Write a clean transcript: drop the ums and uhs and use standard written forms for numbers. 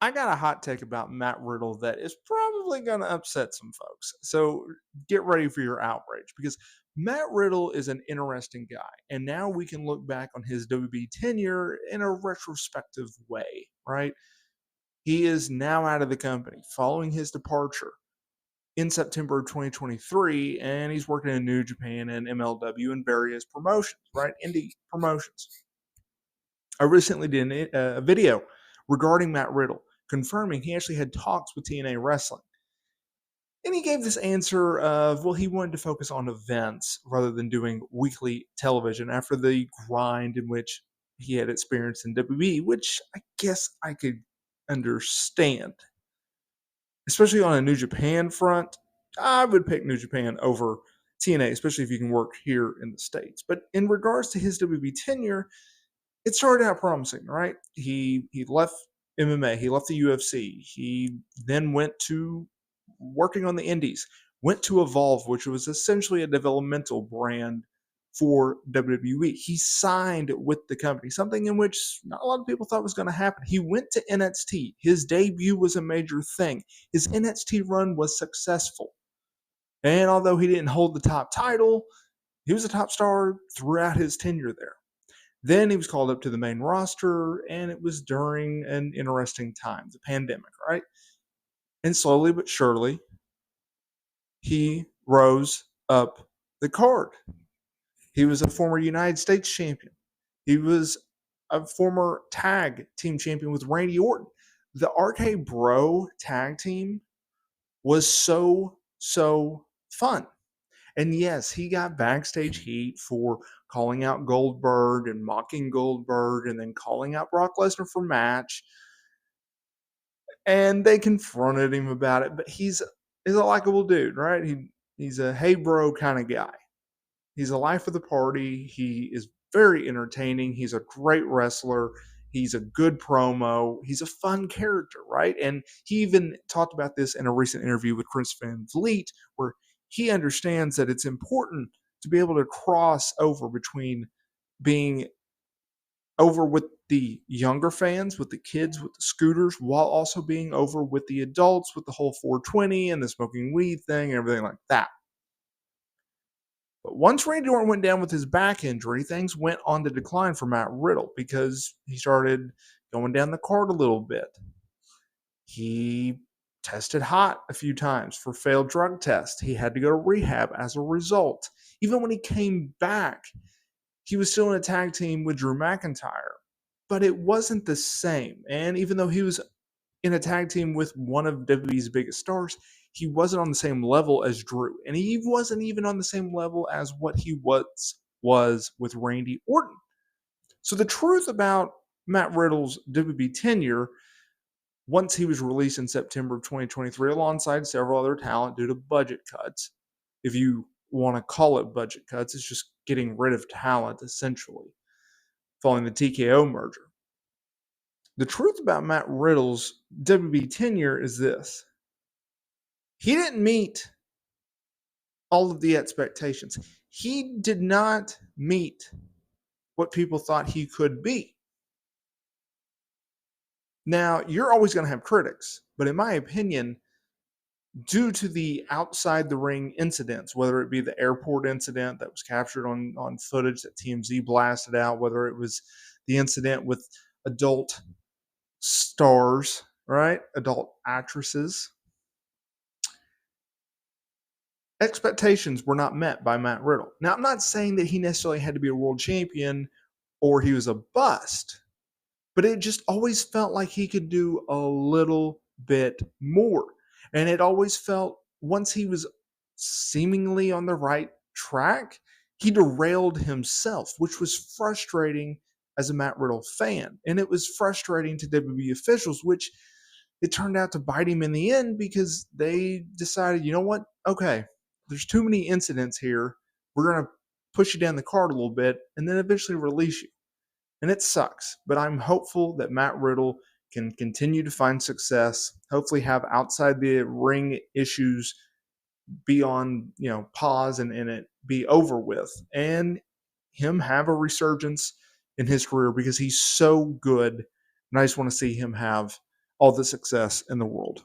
I got a hot take about Matt Riddle that is probably going to upset some folks. So get ready for your outrage because Matt Riddle is an interesting guy. And now we can look back on his WB tenure in a retrospective way, right? He is now out of the company following his departure in September of 2023, and he's working in New Japan and MLW and various promotions, right? Indie promotions. I recently did a video regarding Matt Riddle, confirming he actually had talks with TNA Wrestling. And he gave this answer of, well, he wanted to focus on events rather than doing weekly television after the grind in which he had experienced in WWE, which I guess I could understand. Especially on a New Japan front, I would pick New Japan over TNA, especially if you can work here in the States. But in regards to his WWE tenure, it started out promising, right? He left MMA, he left the UFC, he then went to working on the indies, went to Evolve, which was essentially a developmental brand for WWE. He signed with the company, something in which not a lot of people thought was going to happen. He went to NXT. His debut was a major thing. His NXT run was successful. And although he didn't hold the top title, he was a top star throughout his tenure there. Then he was called up to the main roster, and it was during an interesting time, the pandemic, right? And slowly but surely, he rose up the card. He was a former United States champion. He was a former tag team champion with Randy Orton. The RK Bro tag team was so fun. And yes, he got backstage heat for calling out Goldberg and mocking Goldberg and then calling out Brock Lesnar for match. And they confronted him about it, but he's a likable dude, right? He's a hey bro kind of guy. He's a life of the party. He is very entertaining. He's a great wrestler. He's a good promo. He's a fun character, right? And he even talked about this in a recent interview with Chris Van Vliet, where he understands that it's important to be able to cross over between being over with the younger fans, with the kids, with the scooters, while also being over with the adults with the whole 420 and the smoking weed thing and everything like that. But once Randy Orton went down with his back injury, things went on the decline for Matt Riddle because he started going down the card a little bit. He tested hot a few times for failed drug tests. He had to go to rehab as a result. Even when he came back, he was still in a tag team with Drew McIntyre, but it wasn't the same. And even though he was in a tag team with one of WWE's biggest stars, he wasn't on the same level as Drew. And he wasn't even on the same level as what he was with Randy Orton. So the truth about Matt Riddle's WWE tenure, once he was released in September of 2023 alongside several other talent due to budget cuts, if you want to call it budget cuts, it's just getting rid of talent essentially following the TKO merger. The truth about Matt Riddle's WWE tenure is this. He didn't meet all of the expectations. He did not meet what people thought he could be. Now, you're always going to have critics, but in my opinion, due to the outside the ring incidents, whether it be the airport incident that was captured on footage that TMZ blasted out, whether it was the incident with adult stars, right? Adult actresses. Expectations were not met by Matt Riddle. Now, I'm not saying that he necessarily had to be a world champion or he was a bust, but it just always felt like he could do a little bit more. And it always felt once he was seemingly on the right track, he derailed himself, which was frustrating as a Matt Riddle fan. And it was frustrating to WWE officials, which it turned out to bite him in the end because they decided, you know what? Okay, there's too many incidents here. We're going to push you down the card a little bit and then eventually release you. And it sucks, but I'm hopeful that Matt Riddle can continue to find success, hopefully have outside the ring issues be on, pause and it be over with, and him have a resurgence in his career because he's so good. And I just want to see him have all the success in the world.